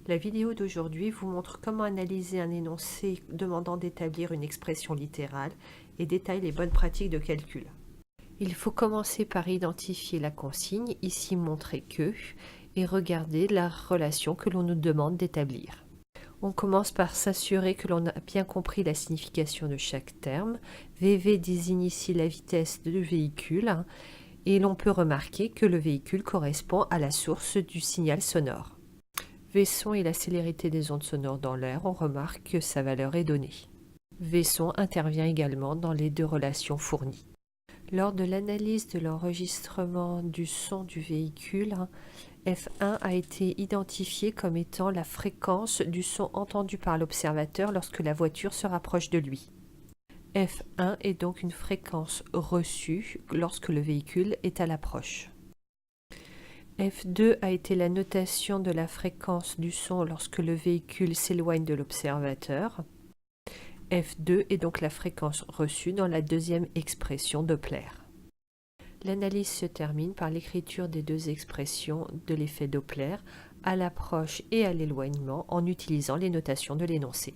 La vidéo d'aujourd'hui vous montre comment analyser un énoncé demandant d'établir une expression littérale et détaille les bonnes pratiques de calcul. Il faut commencer par identifier la consigne, ici montrée que, et regarder la relation que l'on nous demande d'établir. On commence par s'assurer que l'on a bien compris la signification de chaque terme. VV désigne ici la vitesse du véhicule et l'on peut remarquer que le véhicule correspond à la source du signal sonore. V-son est la célérité des ondes sonores dans l'air, on remarque que sa valeur est donnée. V-son intervient également dans les deux relations fournies. Lors de l'analyse de l'enregistrement du son du véhicule, F1 a été identifié comme étant la fréquence du son entendu par l'observateur lorsque la voiture se rapproche de lui. F1 est donc une fréquence reçue lorsque le véhicule est à l'approche. F2 a été la notation de la fréquence du son lorsque le véhicule s'éloigne de l'observateur. F2 est donc la fréquence reçue dans la deuxième expression Doppler. L'analyse se termine par l'écriture des deux expressions de l'effet Doppler à l'approche et à l'éloignement en utilisant les notations de l'énoncé.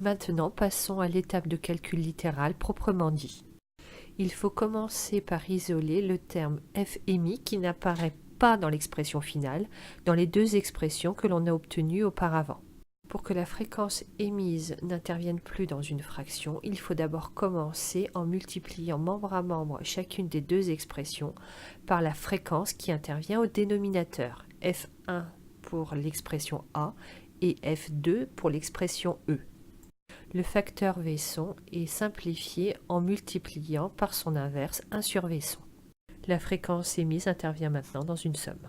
Maintenant, passons à l'étape de calcul littéral proprement dit. Il faut commencer par isoler le terme f émis qui n'apparaît pas dans l'expression finale, dans les deux expressions que l'on a obtenues auparavant. Pour que la fréquence émise n'intervienne plus dans une fraction, il faut d'abord commencer en multipliant membre à membre chacune des deux expressions par la fréquence qui intervient au dénominateur, f1 pour l'expression a et f2 pour l'expression e. Le facteur V-son est simplifié en multipliant par son inverse 1 sur V-son. La fréquence émise intervient maintenant dans une somme.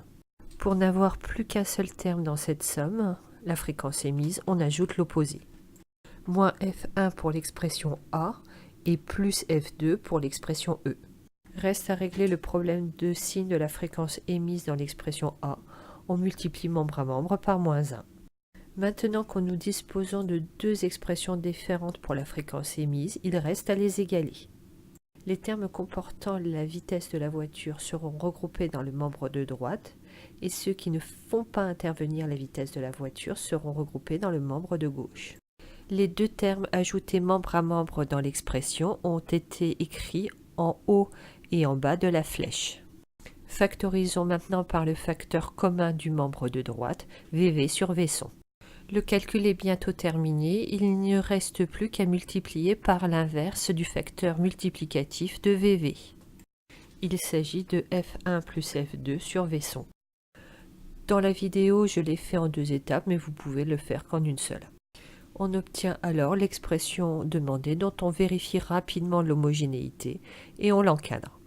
Pour n'avoir plus qu'un seul terme dans cette somme, la fréquence émise, on ajoute l'opposé. Moins F1 pour l'expression A et plus F2 pour l'expression E. Reste à régler le problème de signe de la fréquence émise dans l'expression A. On multiplie membre à membre par moins 1. Maintenant que nous disposons de deux expressions différentes pour la fréquence émise, il reste à les égaler. Les termes comportant la vitesse de la voiture seront regroupés dans le membre de droite et ceux qui ne font pas intervenir la vitesse de la voiture seront regroupés dans le membre de gauche. Les deux termes ajoutés membre à membre dans l'expression ont été écrits en haut et en bas de la flèche. Factorisons maintenant par le facteur commun du membre de droite, VV sur V-son. Le calcul est bientôt terminé, il ne reste plus qu'à multiplier par l'inverse du facteur multiplicatif de VV. Il s'agit de F1 plus F2 sur V-son. Dans la vidéo, je l'ai fait en deux étapes, mais vous pouvez le faire qu'en une seule. On obtient alors l'expression demandée dont on vérifie rapidement l'homogénéité et on l'encadre.